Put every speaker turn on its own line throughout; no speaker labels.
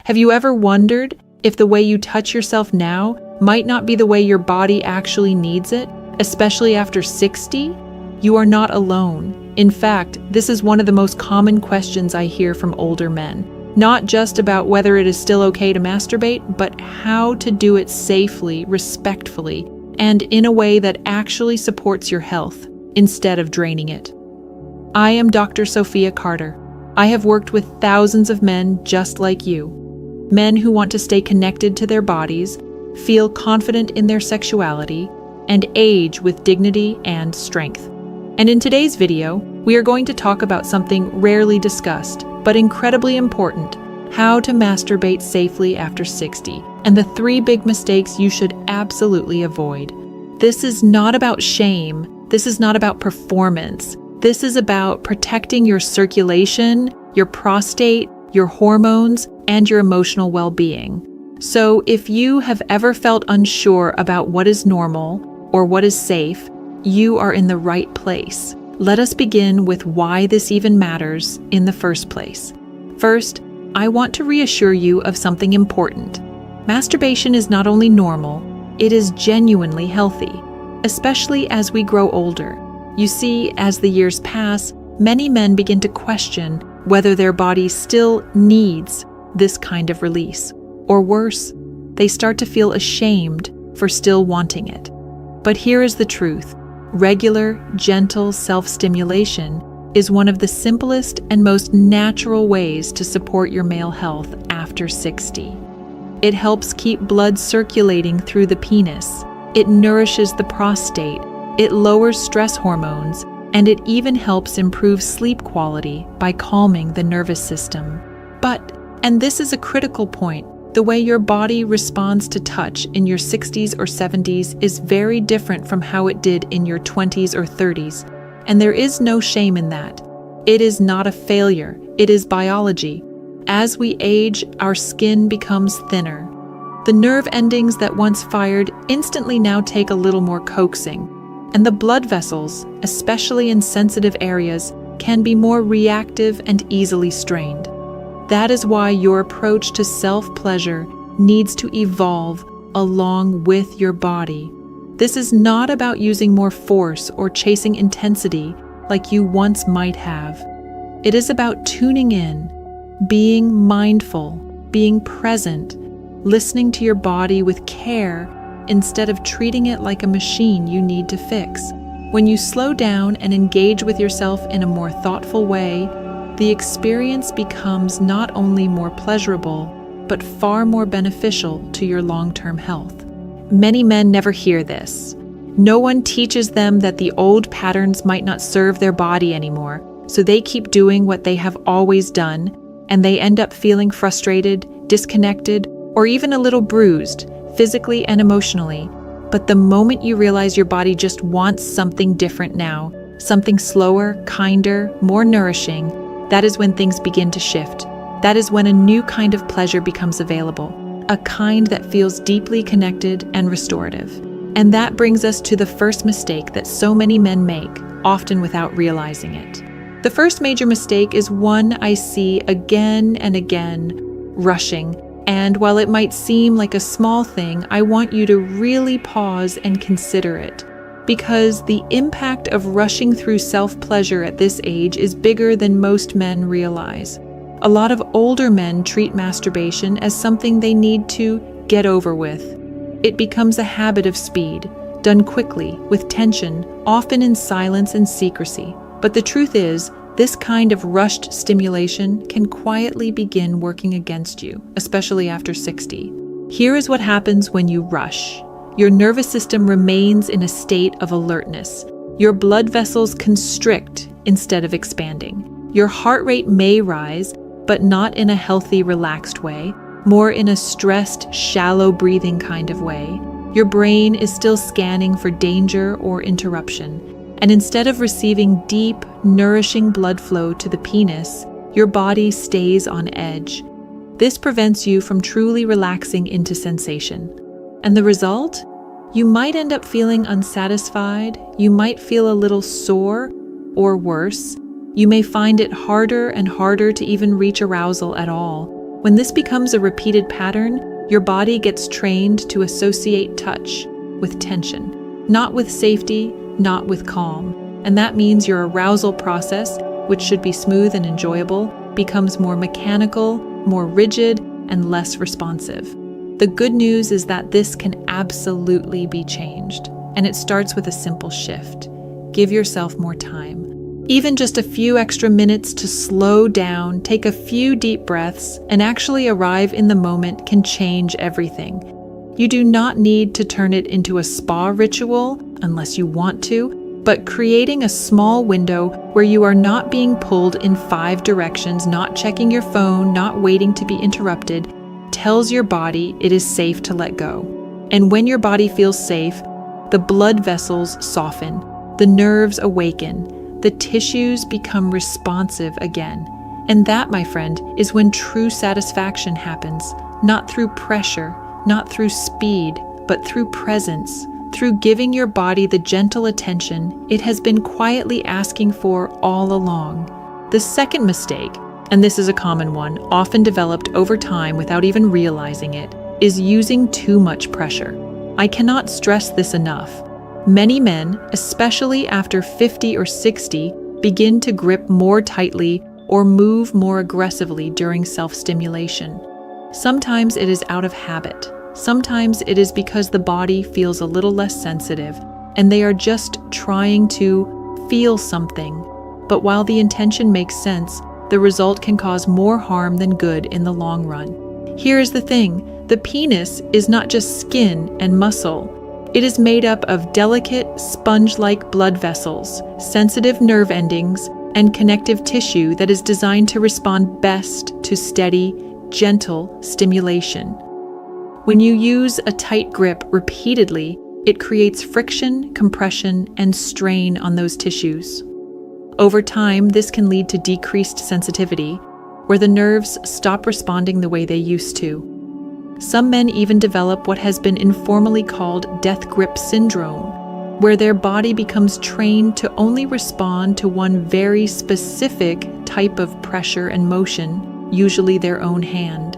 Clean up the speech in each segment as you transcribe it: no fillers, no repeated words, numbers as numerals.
Have you ever wondered if the way you touch yourself now might not be the way your body actually needs it, especially after 60? You are not alone. In fact, this is one of the most common questions I hear from older men. Not just about whether it is still okay to masturbate, but how to do it safely, respectfully, and in a way that actually supports your health instead of draining it. I am Dr. Sophia Carter. I have worked with thousands of men just like you. Men who want to stay connected to their bodies, feel confident in their sexuality, and age with dignity and strength. And in today's video, we are going to talk about something rarely discussed, but incredibly important: how to masturbate safely after 60, and the 3 big mistakes you should absolutely avoid. This is not about shame. This is not about performance. This is about protecting your circulation, your prostate, your hormones, and your emotional well-being. So if you have ever felt unsure about what is normal or what is safe, you are in the right place. Let us begin with why this even matters in the first place. First, I want to reassure you of something important. Masturbation is not only normal, it is genuinely healthy, especially as we grow older. You see, as the years pass, many men begin to question whether their body still needs this kind of release. Or worse, they start to feel ashamed for still wanting it. But here is the truth. Regular, gentle self-stimulation is one of the simplest and most natural ways to support your male health after 60. It helps keep blood circulating through the penis. It nourishes the prostate. It lowers stress hormones, and it even helps improve sleep quality by calming the nervous system. But, and this is a critical point, the way your body responds to touch in your 60s or 70s is very different from how it did in your 20s or 30s, and there is no shame in that. It is not a failure, it is biology. As we age, our skin becomes thinner. The nerve endings that once fired instantly now take a little more coaxing, and the blood vessels, especially in sensitive areas, can be more reactive and easily strained. That is why your approach to self-pleasure needs to evolve along with your body. This is not about using more force or chasing intensity like you once might have. It is about tuning in, being mindful, being present, listening to your body with care instead of treating it like a machine you need to fix. When you slow down and engage with yourself in a more thoughtful way, the experience becomes not only more pleasurable, but far more beneficial to your long-term health. Many men never hear this. No one teaches them that the old patterns might not serve their body anymore, so they keep doing what they have always done, and they end up feeling frustrated, disconnected, or even a little bruised, physically and emotionally. But the moment you realize your body just wants something different now, something slower, kinder, more nourishing, that is when things begin to shift. That is when a new kind of pleasure becomes available, a kind that feels deeply connected and restorative. And that brings us to the first mistake that so many men make, often without realizing it. The first major mistake is one I see again and again: rushing. And while it might seem like a small thing, I want you to really pause and consider it. Because the impact of rushing through self-pleasure at this age is bigger than most men realize. A lot of older men treat masturbation as something they need to get over with. It becomes a habit of speed, done quickly, with tension, often in silence and secrecy. But the truth is, this kind of rushed stimulation can quietly begin working against you, especially after 60. Here is what happens when you rush. Your nervous system remains in a state of alertness. Your blood vessels constrict instead of expanding. Your heart rate may rise, but not in a healthy, relaxed way, more in a stressed, shallow breathing kind of way. Your brain is still scanning for danger or interruption. And instead of receiving deep, nourishing blood flow to the penis, your body stays on edge. This prevents you from truly relaxing into sensation. And the result? You might end up feeling unsatisfied, you might feel a little sore, or worse, you may find it harder and harder to even reach arousal at all, When this becomes a repeated pattern, your body gets trained to associate touch with tension, not with safety, not with calm. And that means your arousal process, which should be smooth and enjoyable, becomes more mechanical, more rigid, and less responsive. The good news is that this can absolutely be changed, and it starts with a simple shift. Give yourself more time. Even just a few extra minutes to slow down, take a few deep breaths, and actually arrive in the moment can change everything. You do not need to turn it into a spa ritual unless you want to, but creating a small window where you are not being pulled in 5 directions, not checking your phone, not waiting to be interrupted, tells your body it is safe to let go. And when your body feels safe, the blood vessels soften, the nerves awaken, the tissues become responsive again. And that, my friend, is when true satisfaction happens, not through pressure, not through speed, but through presence. Through giving your body the gentle attention it has been quietly asking for all along. The second mistake, and this is a common one, often developed over time without even realizing it, is using too much pressure. I cannot stress this enough. Many men, especially after 50 or 60, begin to grip more tightly or move more aggressively during self-stimulation. Sometimes it is out of habit. Sometimes it is because the body feels a little less sensitive and they are just trying to feel something. But while the intention makes sense, the result can cause more harm than good in the long run. Here is the thing, the penis is not just skin and muscle. It is made up of delicate, sponge-like blood vessels, sensitive nerve endings, and connective tissue that is designed to respond best to steady, gentle stimulation. When you use a tight grip repeatedly, it creates friction, compression, and strain on those tissues. Over time, this can lead to decreased sensitivity, where the nerves stop responding the way they used to. Some men even develop what has been informally called death grip syndrome, where their body becomes trained to only respond to one very specific type of pressure and motion, usually their own hand.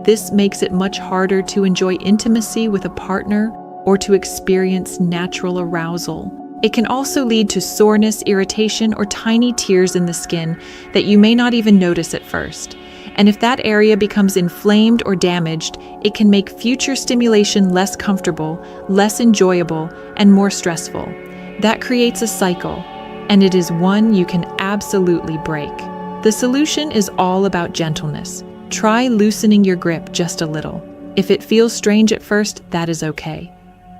This makes it much harder to enjoy intimacy with a partner or to experience natural arousal. It can also lead to soreness, irritation, or tiny tears in the skin that you may not even notice at first. And if that area becomes inflamed or damaged, it can make future stimulation less comfortable, less enjoyable, and more stressful. That creates a cycle, and it is one you can absolutely break. The solution is all about gentleness. Try loosening your grip just a little. If it feels strange at first, that is okay.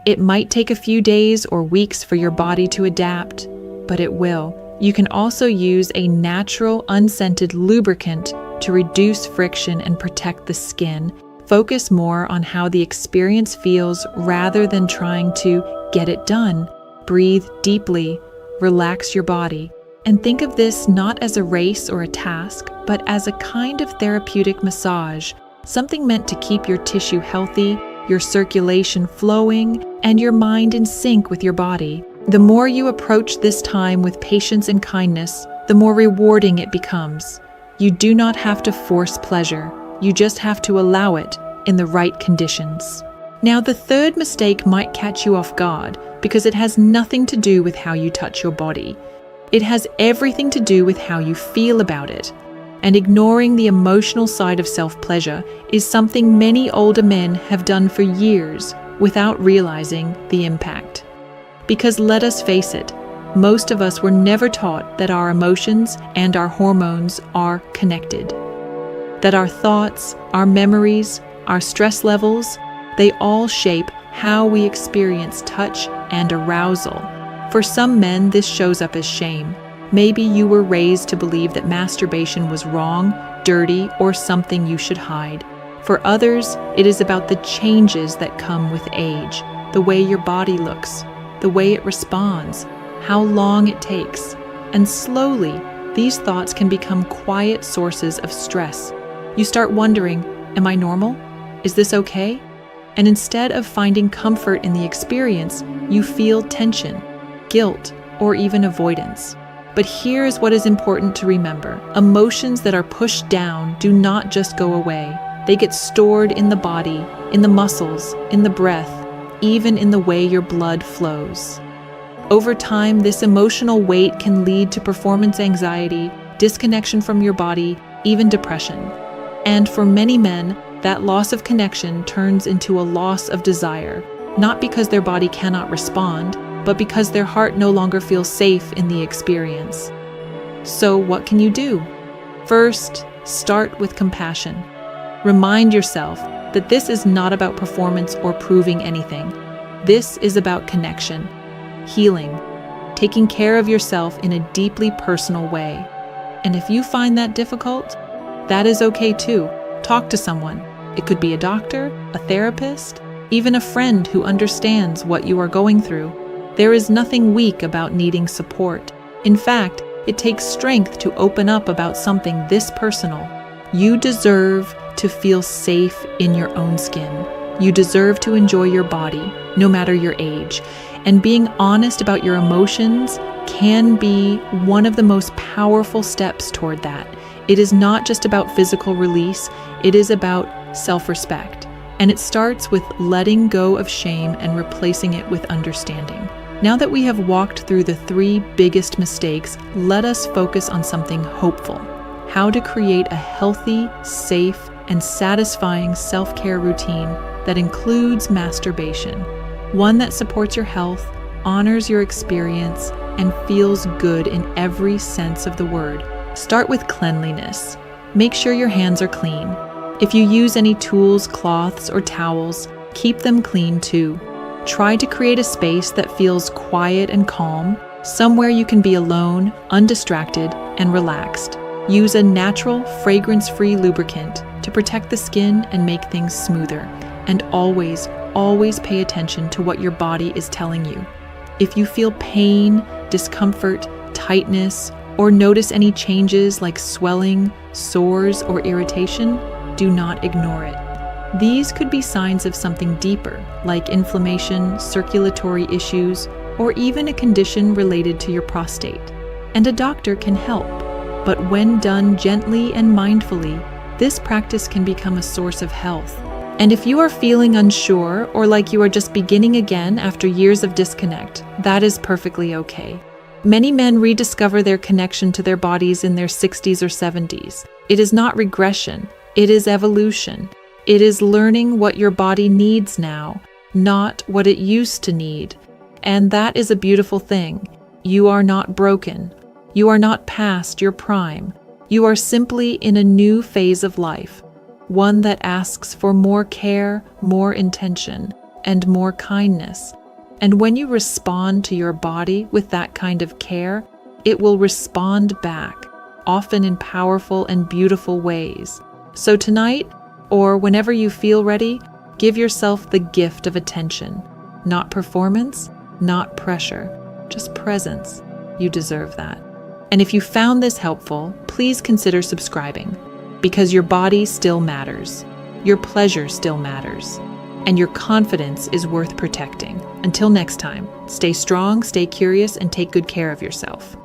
It might take a few days or weeks for your body to adapt, but it will. You can also use a natural, unscented lubricant to reduce friction and protect the skin. Focus more on how the experience feels rather than trying to get it done. Breathe deeply, relax your body, and think of this not as a race or a task, but as a kind of therapeutic massage, something meant to keep your tissue healthy, your circulation flowing, and your mind in sync with your body. The more you approach this time with patience and kindness, the more rewarding it becomes. You do not have to force pleasure. You just have to allow it in the right conditions. Now, the third mistake might catch you off guard because it has nothing to do with how you touch your body. It has everything to do with how you feel about it. And ignoring the emotional side of self-pleasure is something many older men have done for years without realizing the impact. Because let us face it, most of us were never taught that our emotions and our hormones are connected. That our thoughts, our memories, our stress levels, they all shape how we experience touch and arousal. For some men, this shows up as shame. Maybe you were raised to believe that masturbation was wrong, dirty, or something you should hide. For others, it is about the changes that come with age, the way your body looks, the way it responds, how long it takes. And slowly, these thoughts can become quiet sources of stress. You start wondering, am I normal? Is this okay? And instead of finding comfort in the experience, you feel tension, guilt, or even avoidance. But here's what is important to remember. Emotions that are pushed down do not just go away. They get stored in the body, in the muscles, in the breath, even in the way your blood flows. Over time, this emotional weight can lead to performance anxiety, disconnection from your body, even depression. And for many men, that loss of connection turns into a loss of desire, not because their body cannot respond, but because their heart no longer feels safe in the experience. So what can you do? First, start with compassion. Remind yourself that this is not about performance or proving anything. This is about connection, healing, taking care of yourself in a deeply personal way. And if you find that difficult, that is okay too. Talk to someone. It could be a doctor, a therapist, even a friend who understands what you are going through. There is nothing weak about needing support. In fact, it takes strength to open up about something this personal. You deserve to feel safe in your own skin. You deserve to enjoy your body, no matter your age. And being honest about your emotions can be one of the most powerful steps toward that. It is not just about physical release, it is about self-respect. And it starts with letting go of shame and replacing it with understanding. Now that we have walked through the 3 biggest mistakes, let us focus on something hopeful. How to create a healthy, safe, and satisfying self-care routine that includes masturbation. One that supports your health, honors your experience, and feels good in every sense of the word. Start with cleanliness. Make sure your hands are clean. If you use any tools, cloths, or towels, keep them clean too. Try to create a space that feels quiet and calm, somewhere you can be alone, undistracted, and relaxed. Use a natural, fragrance-free lubricant to protect the skin and make things smoother. And always pay attention to what your body is telling you. If you feel pain, discomfort, tightness, or notice any changes like swelling, sores, or irritation, do not ignore it. These could be signs of something deeper, like inflammation, circulatory issues, or even a condition related to your prostate. And a doctor can help. But when done gently and mindfully, this practice can become a source of health. And if you are feeling unsure or like you are just beginning again after years of disconnect, that is perfectly okay. Many men rediscover their connection to their bodies in their 60s or 70s. It is not regression, it is evolution. It is learning what your body needs now, not what it used to need. And that is a beautiful thing. You are not broken. You are not past your prime. You are simply in a new phase of life, one that asks for more care, more intention, and more kindness. And when you respond to your body with that kind of care, it will respond back, often in powerful and beautiful ways. So tonight, or whenever you feel ready, give yourself the gift of attention. Not performance, not pressure, just presence. You deserve that. And if you found this helpful, please consider subscribing, because your body still matters, your pleasure still matters, and your confidence is worth protecting. Until next time, stay strong, stay curious, and take good care of yourself.